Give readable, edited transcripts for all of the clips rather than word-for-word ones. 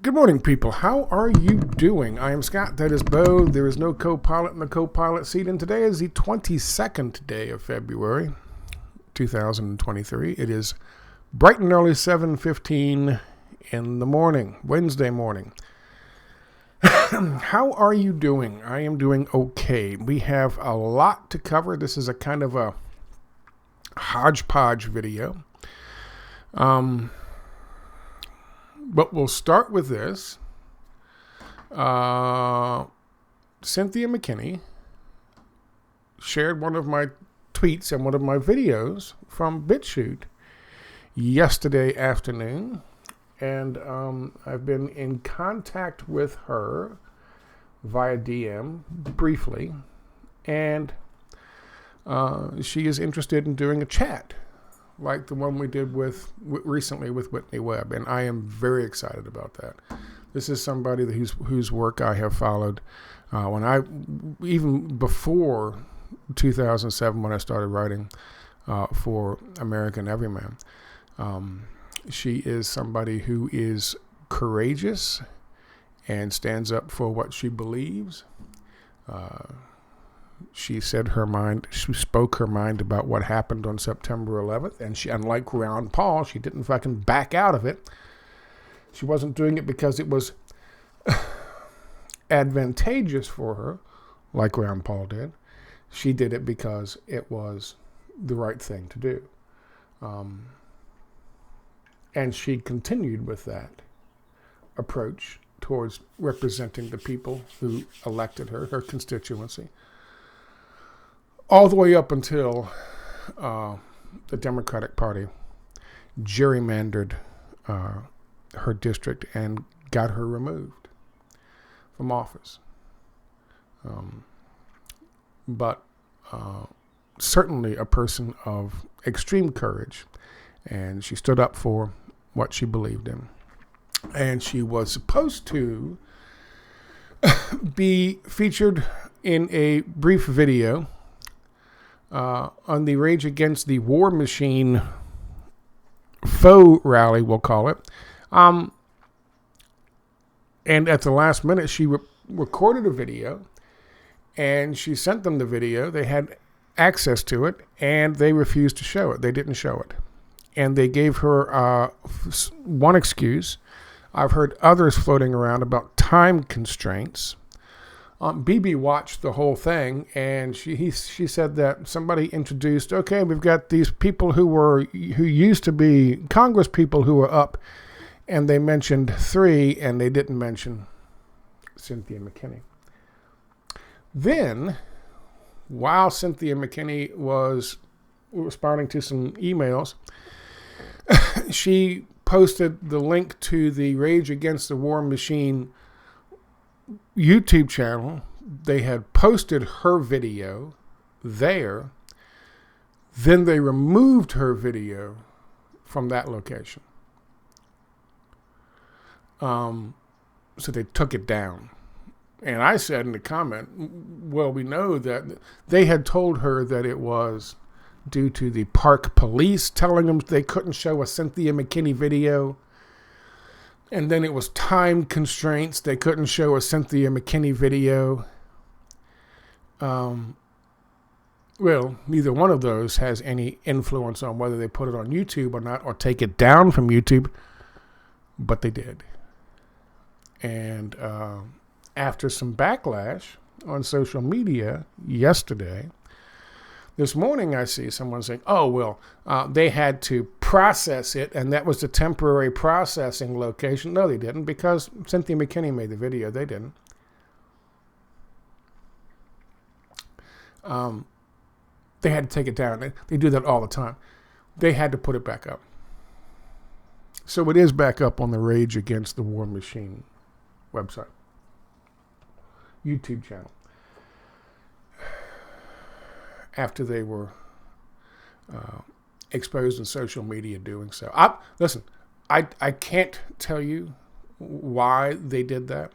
Good morning, people. How are you doing? I am Scott. That is Bo. There is no co-pilot in the co-pilot seat, and today is the 22nd day of February, 2023. It is bright and early 7:15 in the morning, Wednesday morning. How are you doing? I am doing okay. We have a lot to cover. This is a kind of a hodgepodge video. But we'll start with this. Cynthia McKinney shared one of my tweets and one of my videos from BitChute yesterday afternoon. And I've been in contact with her via DM briefly. And she is interested in doing a chat like the one we did recently with Whitney Webb, and I am very excited about that. This is somebody whose work I have followed even before 2007 when I started writing for American Everyman. She is somebody who is courageous and stands up for what she believes. She said her mind. She spoke her mind about what happened on September 11th, and she, unlike Ron Paul, she didn't fucking back out of it. She wasn't doing it because it was advantageous for her, like Ron Paul did. She did it because it was the right thing to do, and she continued with that approach towards representing the people who elected her, her constituency, all the way up until the Democratic Party gerrymandered her district and got her removed from office. But certainly a person of extreme courage, and she stood up for what she believed in. And she was supposed to be featured in a brief video on the Rage Against the War Machine faux rally, we'll call it. And at the last minute, she recorded a video, and she sent them the video. They had access to it, and they refused to show it. They didn't show it. And they gave her one excuse. I've heard others floating around about time constraints. BB watched the whole thing, and she said that somebody introduced, okay, we've got these people who used to be Congress people who were up, and they mentioned 3, and they didn't mention Cynthia McKinney. Then, while Cynthia McKinney was responding to some emails, she posted the link to the Rage Against the War Machine YouTube channel. They had posted her video there. Then they removed her video from that location. So they took it down. And I said in the comment, well, we know that they had told her that it was due to the park police telling them they couldn't show a Cynthia McKinney video. And then it was time constraints. They couldn't show a Cynthia McKinney video. Well, neither one of those has any influence on whether they put it on YouTube or not, or take it down from YouTube. But they did. And after some backlash on social media yesterday, this morning I see someone saying, oh, well, they had to process it, and that was the temporary processing location. No, they didn't, because Cynthia McKinney made the video. They didn't. They had to take it down. They do that all the time. They had to put it back up. So it is back up on the Rage Against the War Machine website, YouTube channel, after they were exposed in social media doing so. I can't tell you why they did that.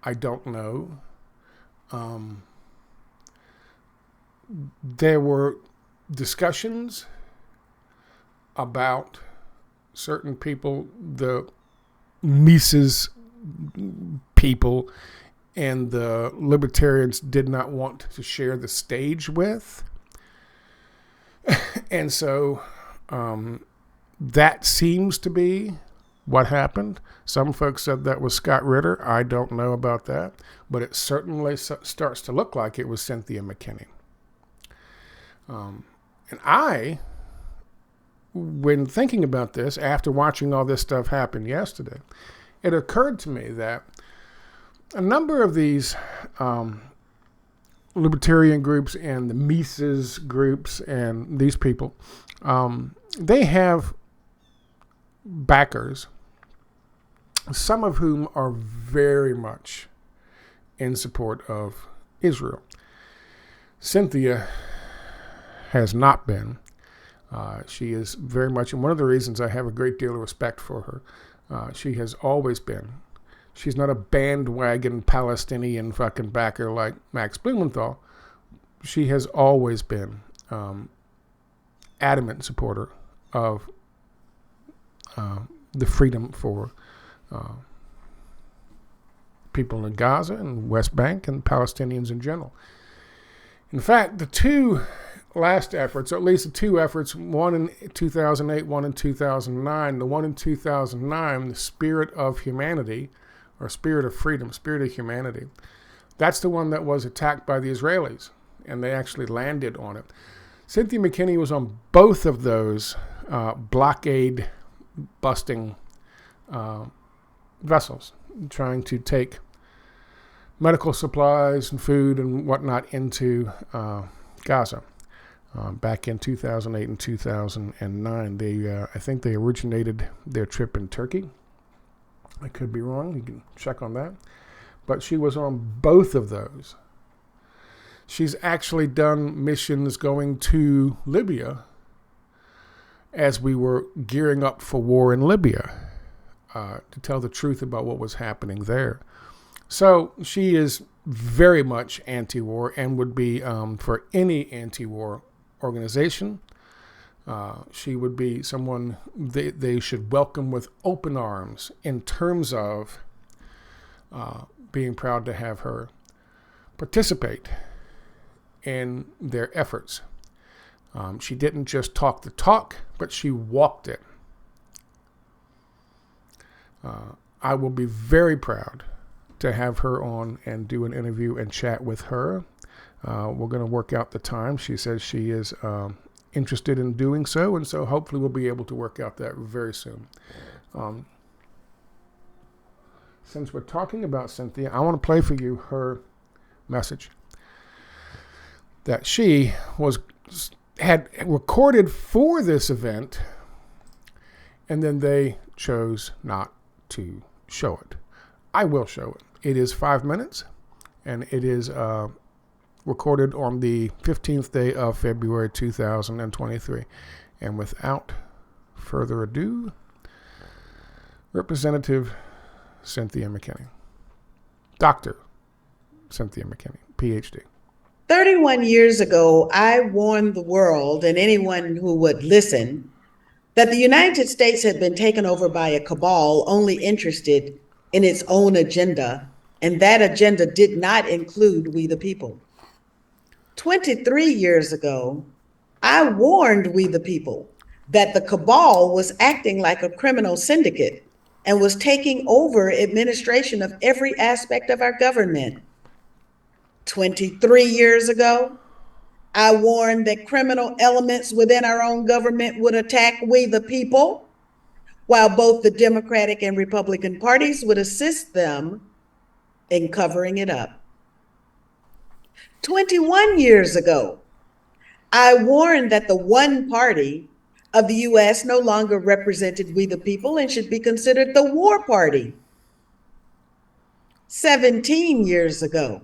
I don't know. There were discussions about certain people, the Mises people and the libertarians did not want to share the stage with. And so that seems to be what happened. Some folks said that was Scott Ritter. I don't know about that, but it certainly starts to look like it was Cynthia McKinney. And I, when thinking about this, after watching all this stuff happen yesterday, it occurred to me that a number of these libertarian groups and the Mises groups and these people, they have backers, some of whom are very much in support of Israel. Cynthia has not been. She is very much, and one of the reasons I have a great deal of respect for her, she has always been. She's not a bandwagon Palestinian fucking backer like Max Blumenthal. She has always been adamant supporter of the freedom for people in Gaza and West Bank and Palestinians in general. In fact, the two last efforts, or at least the two efforts, one in 2008, one in 2009, the one in 2009, the Spirit of Humanity, or Spirit of Freedom, Spirit of Humanity, that's the one that was attacked by the Israelis, and they actually landed on it. Cynthia McKinney was on both of those blockade busting vessels, trying to take medical supplies and food and whatnot into Gaza. Back in 2008 and 2009, I think they originated their trip in Turkey. I could be wrong. You can check on that. But she was on both of those. She's actually done missions going to Libya as we were gearing up for war in Libya, to tell the truth about what was happening there. So she is very much anti-war and would be for any anti-war organization. She would be someone they should welcome with open arms in terms of being proud to have her participate in their efforts. She didn't just talk the talk, but she walked it. I will be very proud to have her on and do an interview and chat with her. We're going to work out the time. She says she is interested in doing so, and so hopefully we'll be able to work out that very soon. Since we're talking about Cynthia, I want to play for you her message that she had recorded for this event, and then they chose not to show it. I will show it. It is 5 minutes, and it is recorded on the 15th day of February 2023. And without further ado, Representative Cynthia McKinney. Dr. Cynthia McKinney, PhD. 31 years ago, I warned the world and anyone who would listen that the United States had been taken over by a cabal only interested in its own agenda, and that agenda did not include we the people. 23 years ago, I warned we the people that the cabal was acting like a criminal syndicate and was taking over administration of every aspect of our government. 23 years ago, I warned that criminal elements within our own government would attack we the people, while both the Democratic and Republican parties would assist them in covering it up. 21 years ago, I warned that the one party of the U.S. no longer represented we the people and should be considered the war party. 17 years ago,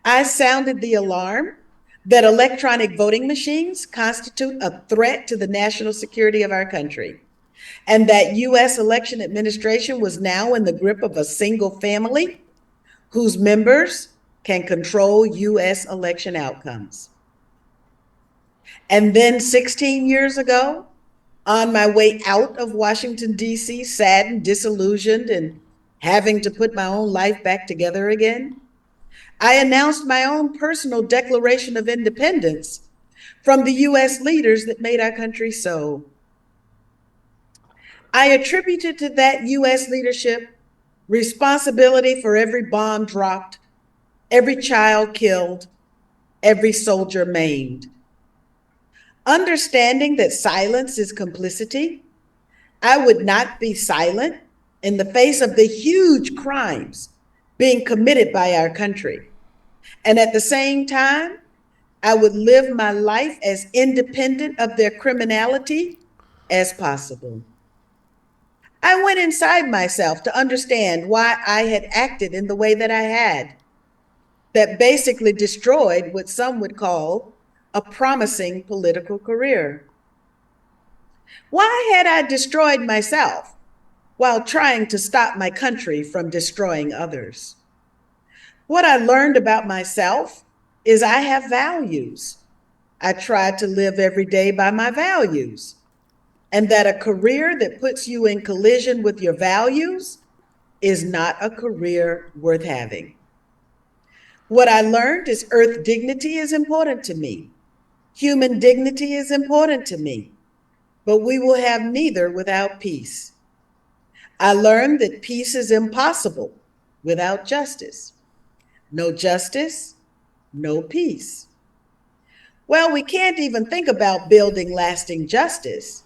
I sounded the alarm that electronic voting machines constitute a threat to the national security of our country, and that U.S. election administration was now in the grip of a single family whose members can control U.S. election outcomes. And then 16 years ago, on my way out of Washington, D.C., saddened, disillusioned, and having to put my own life back together again. I announced my own personal Declaration of Independence from the U.S. leaders that made our country so. I attributed to that U.S. leadership responsibility for every bomb dropped, every child killed, every soldier maimed. Understanding that silence is complicity, I would not be silent in the face of the huge crimes being committed by our country. And at the same time, I would live my life as independent of their criminality as possible. I went inside myself to understand why I had acted in the way that I had, that basically destroyed what some would call a promising political career. Why had I destroyed myself while trying to stop my country from destroying others? What I learned about myself is I have values. I try to live every day by my values, and that a career that puts you in collision with your values is not a career worth having. What I learned is earth dignity is important to me. Human dignity is important to me, but we will have neither without peace. I learned that peace is impossible without justice. No justice, no peace. Well, we can't even think about building lasting justice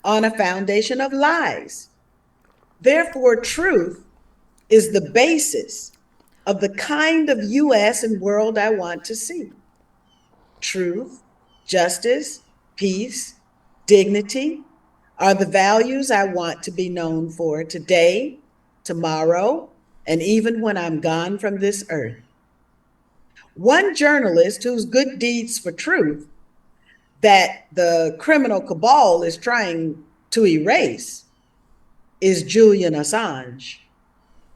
on a foundation of lies. Therefore, truth is the basis of the kind of US and world I want to see. Truth, justice, peace, dignity are the values I want to be known for today, tomorrow, and even when I'm gone from this earth. One journalist whose good deeds for truth that the criminal cabal is trying to erase is Julian Assange,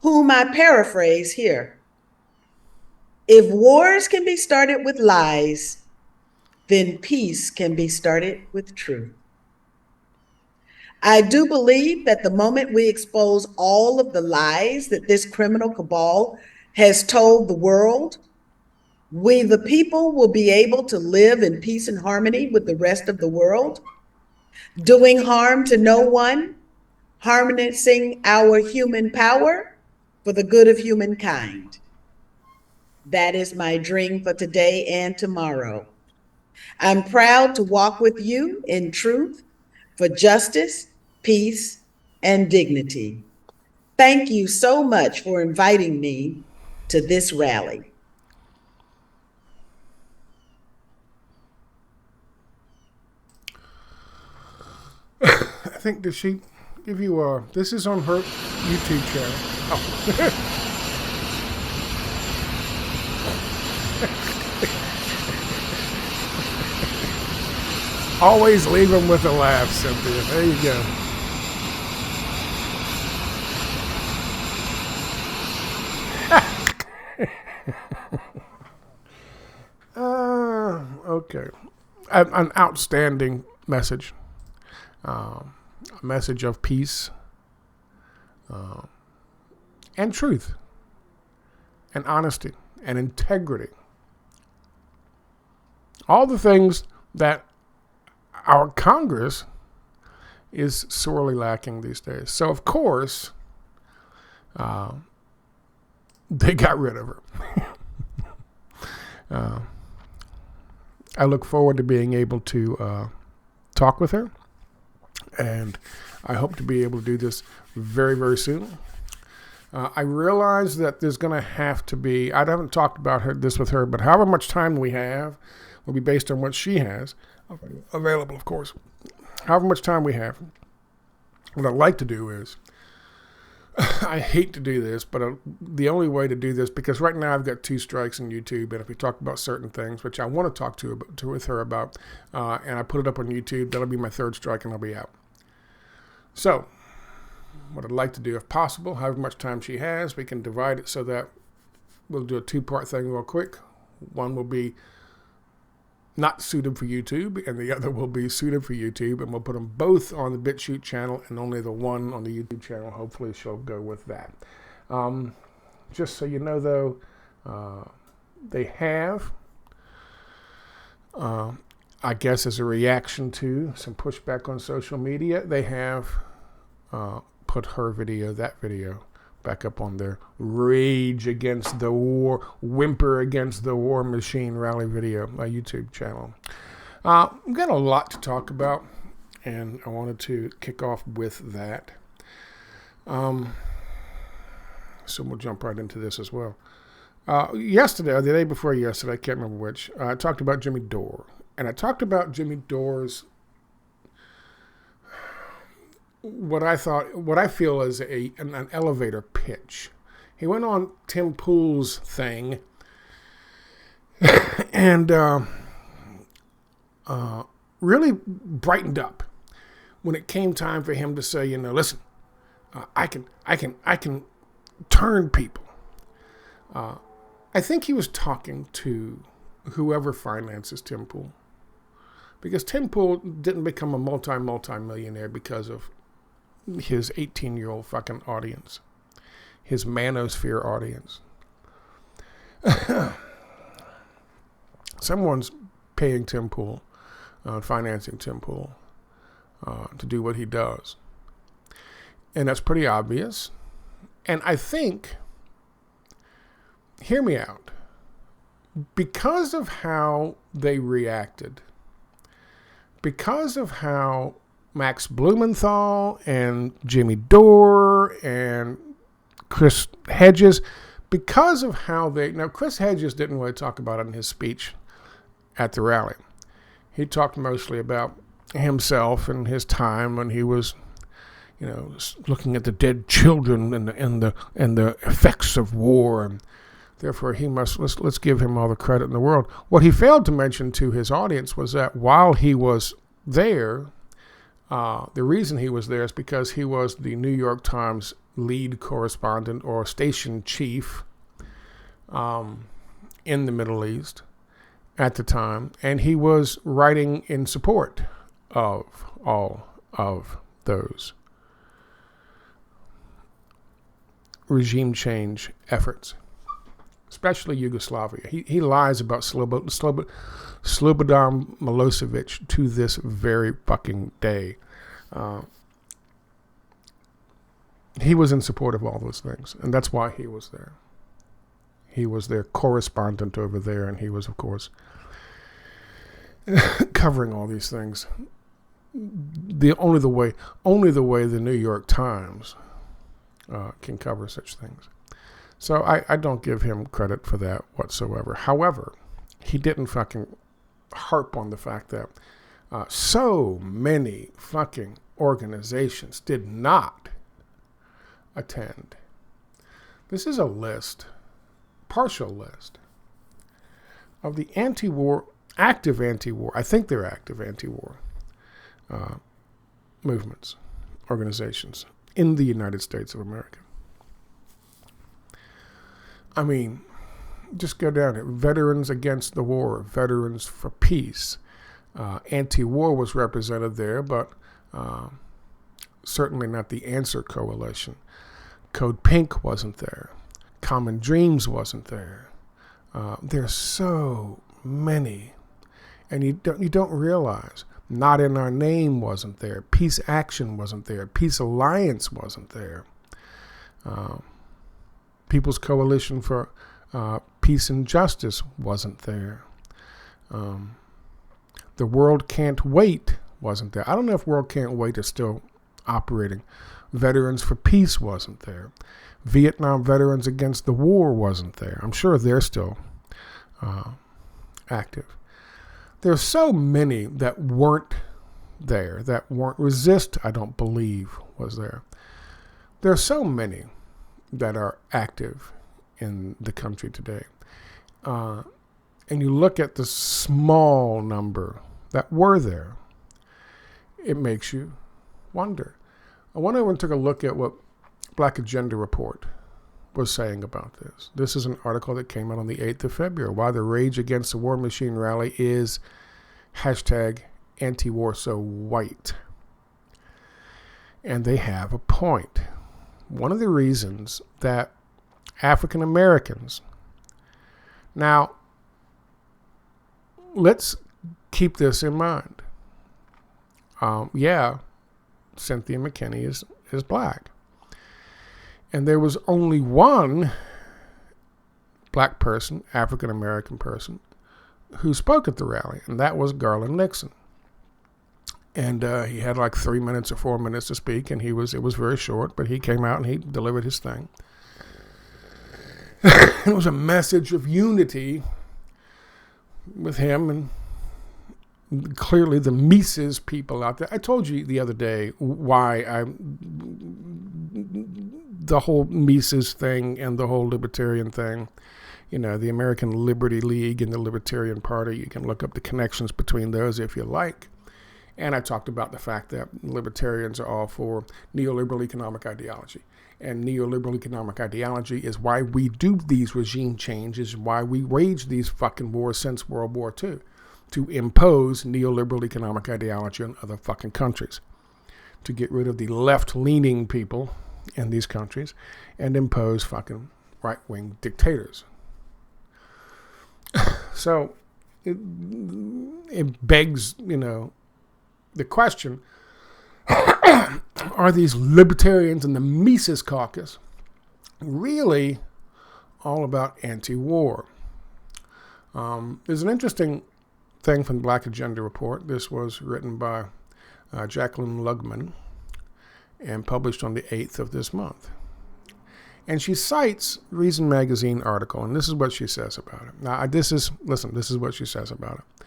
whom I paraphrase here. If wars can be started with lies, then peace can be started with truth. I do believe that the moment we expose all of the lies that this criminal cabal has told the world, we, the people, will be able to live in peace and harmony with the rest of the world, doing harm to no one, harnessing our human power for the good of humankind. That is my dream for today and tomorrow. I'm proud to walk with you in truth for justice, peace, and dignity. Thank you so much for inviting me to this rally. I think, did she give you this is on her YouTube channel. Oh. Always leave them with a laugh, Cynthia. There you go. Okay. An outstanding message. A message of peace and truth and honesty and integrity. All the things that our Congress is sorely lacking these days. So, of course, they got rid of her. I look forward to being able to talk with her, and I hope to be able to do this very, very soon. I realize that there's going to have to be, I haven't talked about this with her, but however much time we have will be based on what she has available, of course. However much time we have. What I'd like to do is, I hate to do this, but the only way to do this, because right now I've got 2 strikes on YouTube, and if we talk about certain things, which I want to talk with her about, and I put it up on YouTube, that'll be my 3rd strike, and I'll be out. So, what I'd like to do, if possible, however much time she has, we can divide it so that we'll do a 2-part thing real quick. One will be not suited for YouTube, and the other will be suited for YouTube, and we'll put them both on the BitChute channel, and only the one on the YouTube channel. Hopefully she'll go with that. Just so you know, though, they have, I guess as a reaction to some pushback on social media, they have put her video, that video, back up on their Rage Against the War, Whimper Against the War Machine rally video, my YouTube channel. We've got a lot to talk about, and I wanted to kick off with that. So we'll jump right into this as well. Yesterday, or the day before yesterday, I can't remember which, I talked about Jimmy Dore. And I talked about Jimmy Dore's, what I feel is an elevator pitch. He went on Tim Pool's thing and really brightened up when it came time for him to say, listen, I can turn people. I think he was talking to whoever finances Tim Pool, because Tim Pool didn't become a multi-millionaire because of his 18-year-old fucking audience, his manosphere audience. Someone's paying Tim Pool, financing Tim Pool to do what he does. And that's pretty obvious. And I think, hear me out, because of how they reacted, because of how Max Blumenthal and Jimmy Dore and Chris Hedges, because of how now Chris Hedges didn't really talk about it in his speech at the rally. He talked mostly about himself and his time when he was, looking at the dead children and the effects of war, and therefore he must, let's give him all the credit in the world. What he failed to mention to his audience was that while he was there, the reason he was there is because he was the New York Times lead correspondent or station chief in the Middle East at the time, and he was writing in support of all of those regime change efforts, especially Yugoslavia. He lies about Slobodan Milosevic to this very fucking day. He was in support of all those things, and that's why he was there. He was their correspondent over there, and he was, of course, covering all these things. Only the way the New York Times can cover such things. So I don't give him credit for that whatsoever. However, he didn't fucking harp on the fact that so many fucking organizations did not attend. This is a list, partial list, of the active anti-war, I think they're active anti-war movements, organizations in the United States of America. I mean, just go down it. Veterans Against the War, Veterans for Peace. Anti-war was represented there, but certainly not the Answer Coalition. Code Pink wasn't there. Common Dreams wasn't there. There's so many, and you don't realize. Not in Our Name wasn't there. Peace Action wasn't there. Peace Alliance wasn't there. People's Coalition for Peace and Justice wasn't there. The World Can't Wait wasn't there. I don't know if World Can't Wait is still operating. Veterans for Peace wasn't there. Vietnam Veterans Against the War wasn't there. I'm sure they're still active. There's so many that weren't there, that weren't. Resist, I don't believe, was there. There are so many that are active in the country today. And you look at the small number that were there, it makes you wonder. I wonder when I took a look at what Black Agenda Report was saying about this. This is an article that came out on the 8th of February. Why the Rage Against the War Machine rally is hashtag anti-war so white. And they have a point. One of the reasons that African Americans, now let's keep this in mind. Cynthia McKinney is black. And there was only one black person, African American person, who spoke at the rally, and that was Garland Nixon. And he had like 3 minutes or 4 minutes to speak, and it was very short, but he came out and he delivered his thing. It was a message of unity with him and clearly the Mises people out there. I told you the other day why the whole Mises thing and the whole libertarian thing, the American Liberty League and the Libertarian Party, you can look up the connections between those if you like. And I talked about the fact that libertarians are all for neoliberal economic ideology. And neoliberal economic ideology is why we do these regime changes, why we wage these fucking wars since World War II, to impose neoliberal economic ideology on other fucking countries, to get rid of the left-leaning people in these countries and impose fucking right-wing dictators. So it begs, the question, are these libertarians in the Mises caucus really all about anti-war? There's an interesting thing from the Black Agenda Report. This was written by Jacqueline Lugman and published on the 8th of this month. And she cites Reason Magazine article, and this is what she says about it. Now, this is what she says about it.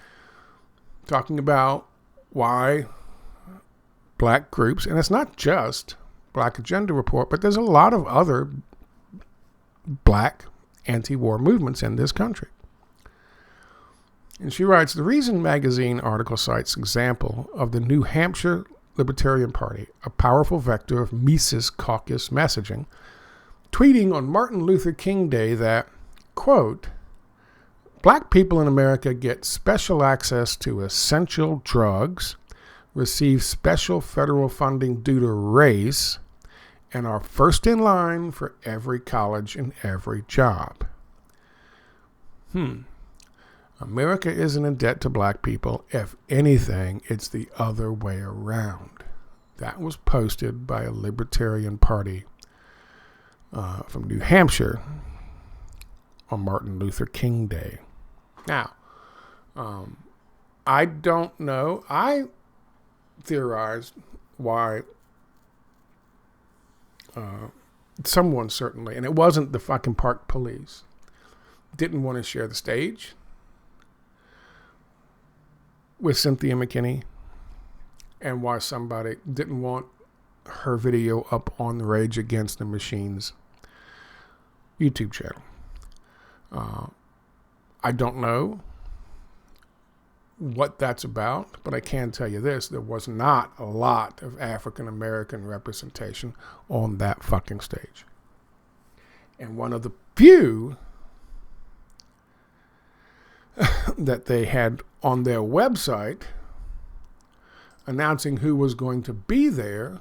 Talking about why black groups, and it's not just Black Agenda Report, but there's a lot of other black anti-war movements in this country. And she writes, the Reason Magazine article cites example of the New Hampshire Libertarian Party, a powerful vector of Mises caucus messaging, tweeting on Martin Luther King Day that, quote, black people in America get special access to essential drugs, receive special federal funding due to race, and are first in line for every college and every job. America isn't in debt to black people. If anything, it's the other way around. That was posted by a Libertarian Party from New Hampshire on Martin Luther King Day. Now, I don't know. I theorized why someone certainly, and it wasn't the fucking park police, didn't want to share the stage with Cynthia McKinney, and why somebody didn't want her video up on the Rage Against the Machine's YouTube channel. I don't know what that's about, but I can tell you this, there was not a lot of African American representation on that fucking stage. And one of the few that they had on their website announcing who was going to be there,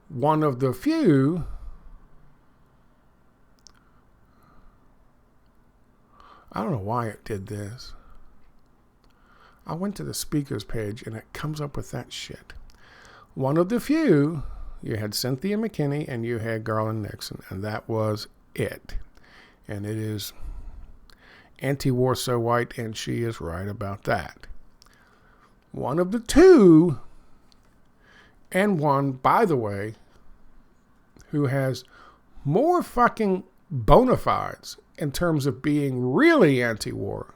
one of the few I don't know why it did this. I went to the speakers page and it comes up with that shit. One of the few, you had Cynthia McKinney and you had Garland Nixon, and that was it. And it is anti-war so white, and she is right about that. One of the two, and one, by the way, who has more fucking bona fides in terms of being really anti-war,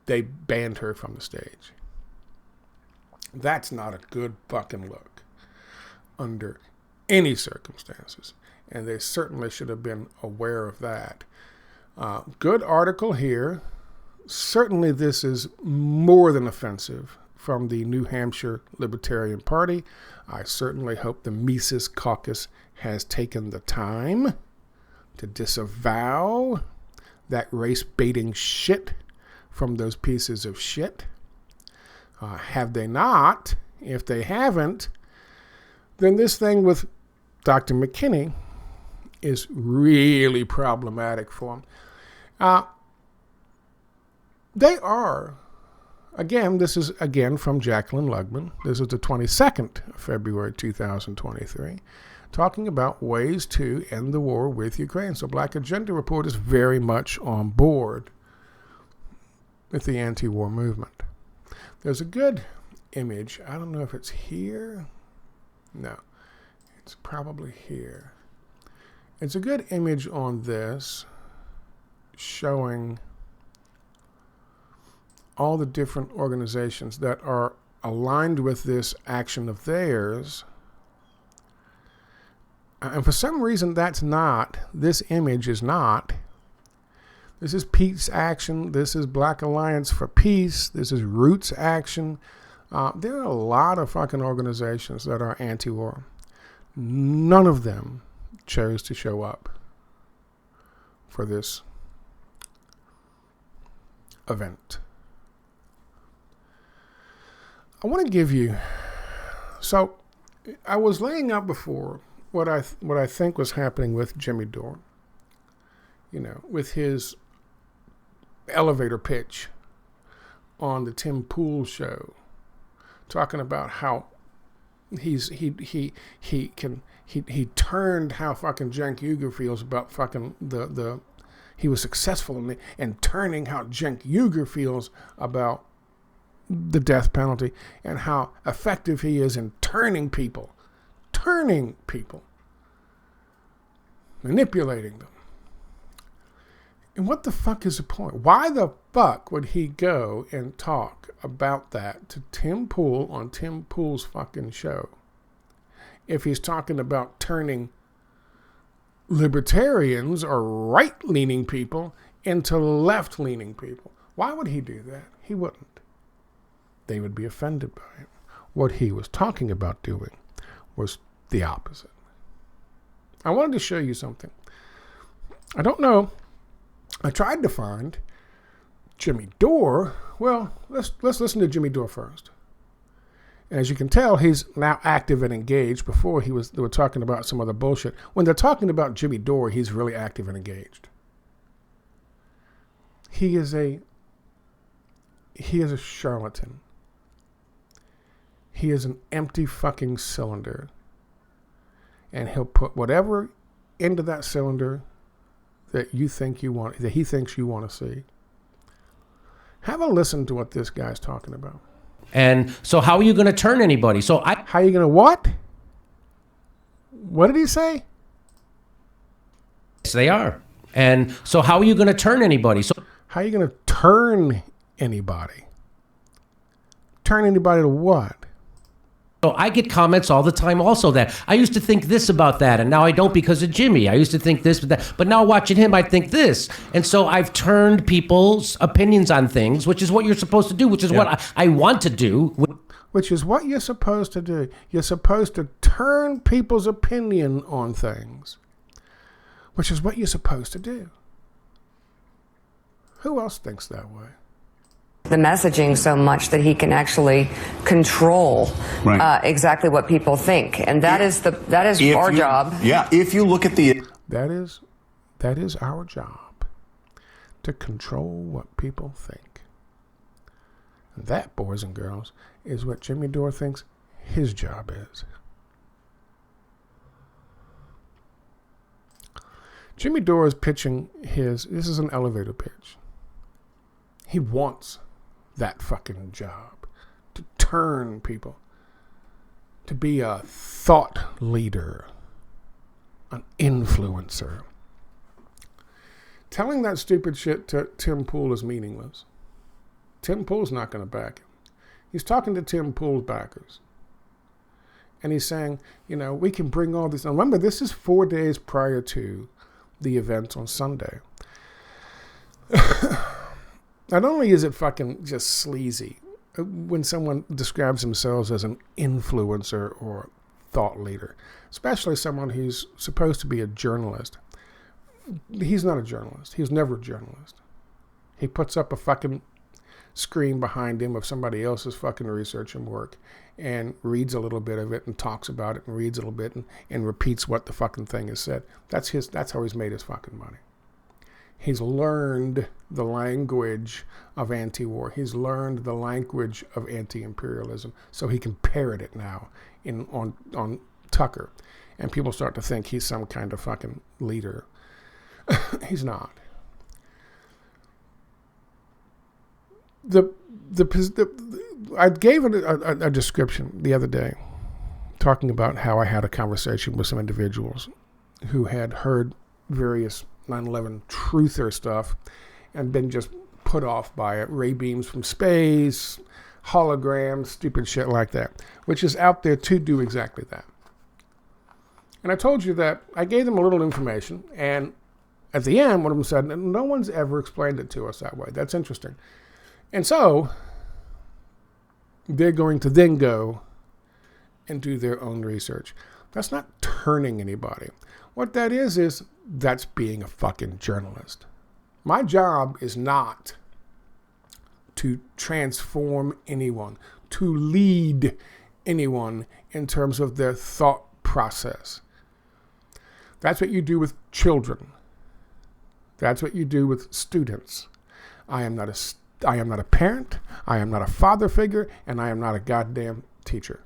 they banned her from the stage. That's not a good fucking look under any circumstances. And they certainly should have been aware of that. Good article here. Certainly this is more than offensive from the New Hampshire Libertarian Party. I certainly hope the Mises Caucus has taken the time to disavow that race-baiting shit from those pieces of shit. Have they not? If they haven't, then this thing with Dr. McKinney is really problematic for them. They are, again, this is again from Jacqueline Lugman. This is the 22nd of February 2023, talking about ways to end the war with Ukraine. So Black Agenda Report is very much on board with the anti-war movement. There's a good image. I don't know if it's here. No, it's probably here. It's a good image on this showing all the different organizations that are aligned with this action of theirs. And for some reason, this image is not. This is Peace Action. This is Black Alliance for Peace. This is Roots Action. There are a lot of fucking organizations that are anti-war. None of them chose to show up for this event. I want to give you, so I was laying out before what I think was happening with Jimmy Dore, with his elevator pitch on the Tim Pool show, talking about how he turned how fucking Cenk Uygur feels about fucking he was successful in turning how Cenk Uygur feels about the death penalty, and how effective he is in turning people, manipulating them. And what the fuck is the point? Why the fuck would he go and talk about that to Tim Pool on Tim Pool's fucking show if he's talking about turning libertarians or right-leaning people into left-leaning people? Why would he do that? He wouldn't. They would be offended by it. What he was talking about doing was the opposite. I wanted to show you something. I don't know. I tried to find Jimmy Dore. Well, let's listen to Jimmy Dore first. And as you can tell, he's now active and engaged. Before they were talking about some other bullshit. When they're talking about Jimmy Dore, he's really active and engaged. He is a charlatan. He is an empty fucking cylinder. And he'll put whatever into that cylinder that he thinks you want to see. Have a listen to what this guy's talking about. And so how are you going to turn anybody? How are you going to what? What did he say? Yes, they are. And so how are you going to turn anybody? So how are you going to turn anybody? Turn anybody to what? So I get comments all the time also that I used to think this about that, and now I don't because of Jimmy. I used to think this, but now watching him, I think this. And so I've turned people's opinions on things, which is what you're supposed to do, which is what I want to do. Which is what you're supposed to do. You're supposed to turn people's opinion on things, which is what you're supposed to do. Who else thinks that way? The messaging so much that he can actually control exactly what people think, and that is our job. Yeah, if you look at that is our job, to control what people think. And that, boys and girls, is what Jimmy Dore thinks his job is. Jimmy Dore is pitching this is an elevator pitch. He wants that fucking job, to turn people, to be a thought leader, an influencer. Telling that stupid shit to Tim Pool is meaningless. Tim Pool's not going to back him. He's talking to Tim Pool's backers. And he's saying, we can bring all this. Now remember, this is 4 days prior to the event on Sunday. Not only is it fucking just sleazy when someone describes themselves as an influencer or thought leader, especially someone who's supposed to be a journalist. He's not a journalist. He was never a journalist. He puts up a fucking screen behind him of somebody else's fucking research and work and reads a little bit of it and talks about it and reads a little bit and repeats what the fucking thing has said. That's how he's made his fucking money. He's learned the language of anti-war. He's learned the language of anti-imperialism, so he can parrot it now on Tucker. And people start to think he's some kind of fucking leader. He's not. I gave a description the other day talking about how I had a conversation with some individuals who had heard various 9/11 truther stuff and been just put off by it. Ray beams from space, holograms, stupid shit like that, which is out there to do exactly that. And I told you that I gave them a little information, and at the end, one of them said, no one's ever explained it to us that way. That's interesting. And so they're going to then go and do their own research. That's not turning anybody. What that is that's being a fucking journalist. My job is not to transform anyone, to lead anyone in terms of their thought process. That's what you do with children. That's what you do with students. I am not a parent, I am not a father figure, and I am not a goddamn teacher.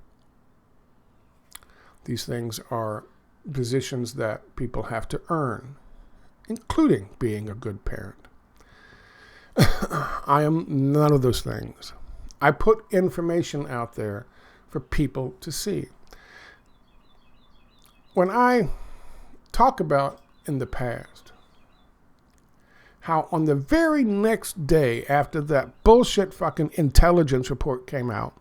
These things are positions that people have to earn, including being a good parent. I am none of those things. I put information out there for people to see. When I talk about in the past how on the very next day after that bullshit fucking intelligence report came out,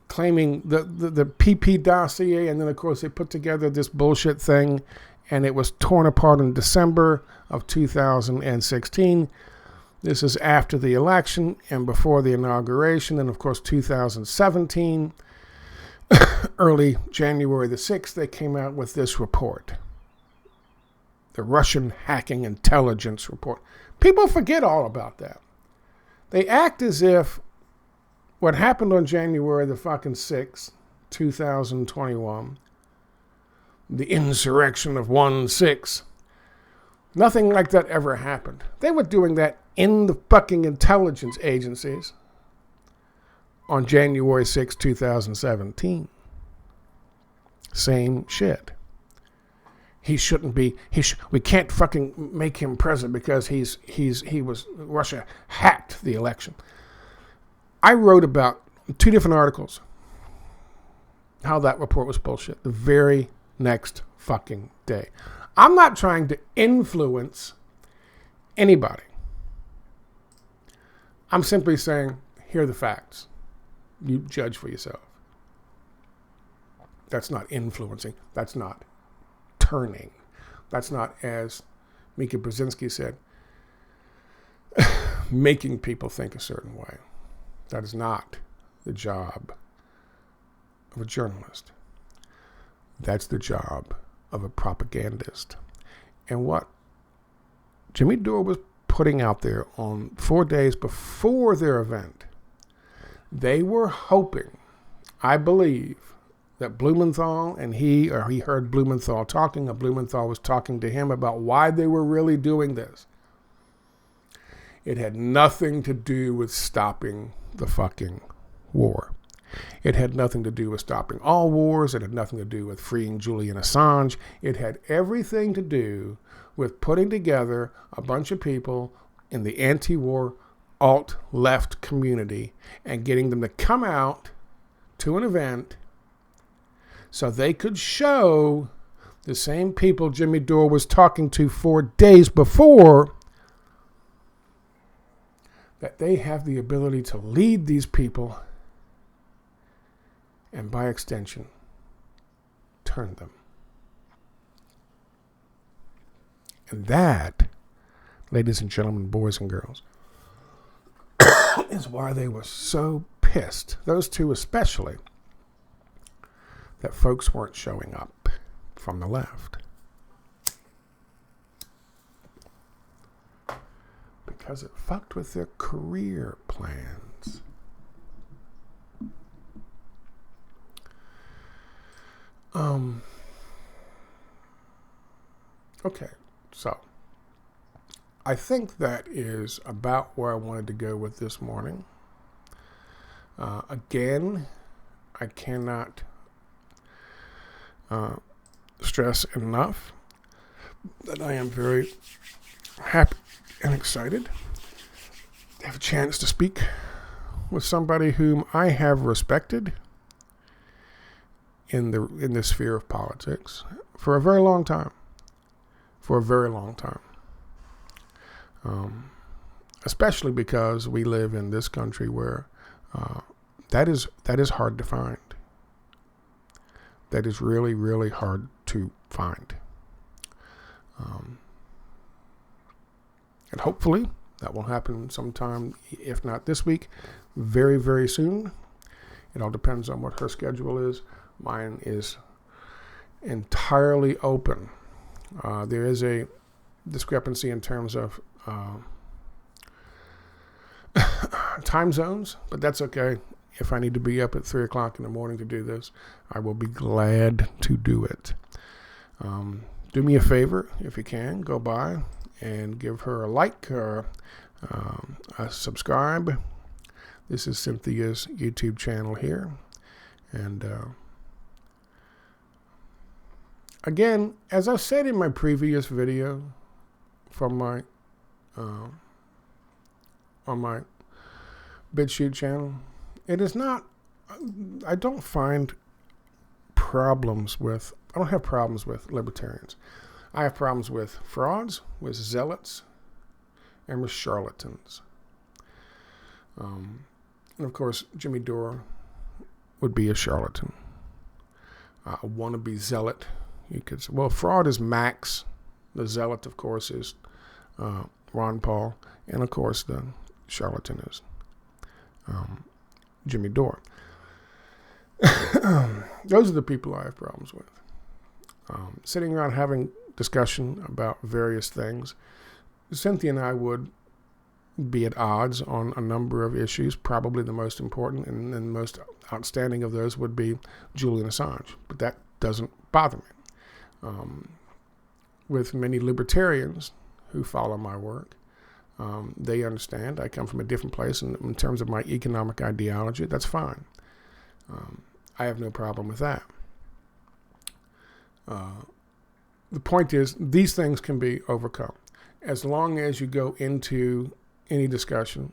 claiming the PP dossier, and then of course they put together this bullshit thing, and it was torn apart in December of 2016. This is after the election and before the inauguration, and of course 2017, early January the 6th, they came out with this report. The Russian hacking intelligence report. People forget all about that. They act as if what happened on January the fucking 6th, 2021, the insurrection of 1/6, nothing like that ever happened. They were doing that in the fucking intelligence agencies on January 6, 2017. Same shit. He shouldn't be. We can't fucking make him president because Russia hacked the election. I wrote about 2 different articles how that report was bullshit the very next fucking day. I'm not trying to influence anybody. I'm simply saying, here are the facts. You judge for yourself. That's not influencing. That's not turning. That's not, as Mika Brzezinski said, making people think a certain way. That is not the job of a journalist. That's the job of a propagandist. And what Jimmy Dore was putting out there on 4 days before their event, they were hoping, I believe, that Blumenthal and he heard Blumenthal talking, or Blumenthal was talking to him about why they were really doing this. It had nothing to do with stopping the fucking war. It had nothing to do with stopping all wars. It had nothing to do with freeing Julian Assange. It had everything to do with putting together a bunch of people in the anti-war alt-left community and getting them to come out to an event so they could show the same people Jimmy Dore was talking to 4 days before that they have the ability to lead these people and, by extension, turn them. And that, ladies and gentlemen, boys and girls, is why they were so pissed, those two especially, that folks weren't showing up from the left. Because it fucked with their career plans. Okay, so I think that is about where I wanted to go with this morning. Again, I cannot stress enough that I am very happy and excited to have a chance to speak with somebody whom I have respected in the sphere of politics for a very long time. Especially because we live in this country where that is hard to find. That is really, really hard to find. And hopefully that will happen sometime, if not this week, very, very soon. It all depends on what her schedule is. Mine is entirely open. There is a discrepancy in terms of time zones, but that's okay. If I need to be up at 3 o'clock in the morning to do this, I will be glad to do it. Do me a favor, if you can, go by and give her a like or a subscribe. This is Cynthia's YouTube channel here. And again, as I said in my previous video from my on my BitChute channel, it is not, I don't have problems with libertarians. I have problems with frauds, with zealots, and with charlatans. And of course, Jimmy Dore would be a charlatan. A wannabe zealot. You could say, well, fraud is Max. The zealot, of course, is Ron Paul. And of course, the charlatan is Jimmy Dore. Those are the people I have problems with. Sitting around having discussion about various things, Cynthia and I would be at odds on a number of issues. Probably the most important and the most outstanding of those would be Julian Assange. But that doesn't bother me. With many libertarians who follow my work, they understand I come from a different place in terms of my economic ideology. That's fine. I have no problem with that. The point is, these things can be overcome as long as you go into any discussion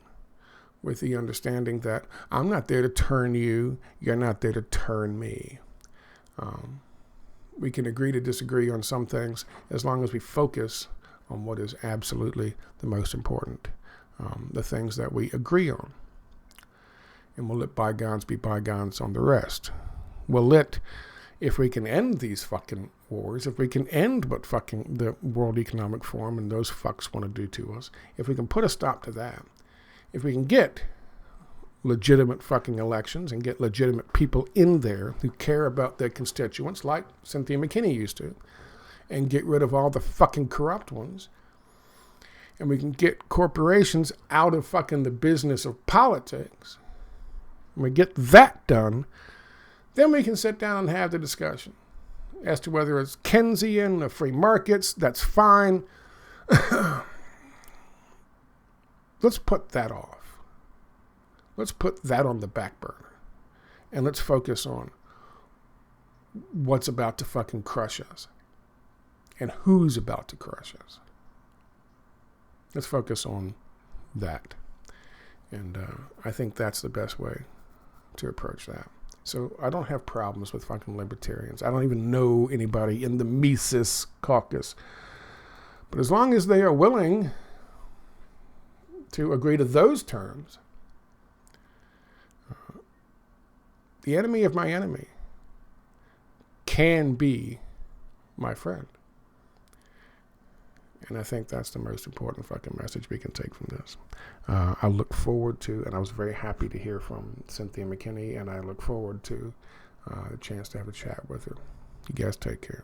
with the understanding that I'm not there to turn you, you're not there to turn me. We can agree to disagree on some things as long as we focus on what is absolutely the most important, the things that we agree on. And we'll let bygones be bygones on the rest. If we can end these fucking wars, if we can end what fucking the World Economic Forum and those fucks want to do to us, if we can put a stop to that, if we can get legitimate fucking elections and get legitimate people in there who care about their constituents, like Cynthia McKinney used to, and get rid of all the fucking corrupt ones, and we can get corporations out of fucking the business of politics, and we get that done, then we can sit down and have the discussion as to whether it's Keynesian or free markets. That's fine. Let's put that off. Let's put that on the back burner. And let's focus on what's about to fucking crush us. And who's about to crush us. Let's focus on that. And I think that's the best way to approach that. So I don't have problems with fucking libertarians. I don't even know anybody in the Mises caucus. But as long as they are willing to agree to those terms, the enemy of my enemy can be my friend. And I think that's the most important fucking message we can take from this. I look forward to, and I was very happy to hear from Cynthia McKinney, and I look forward to the chance to have a chat with her. You guys take care.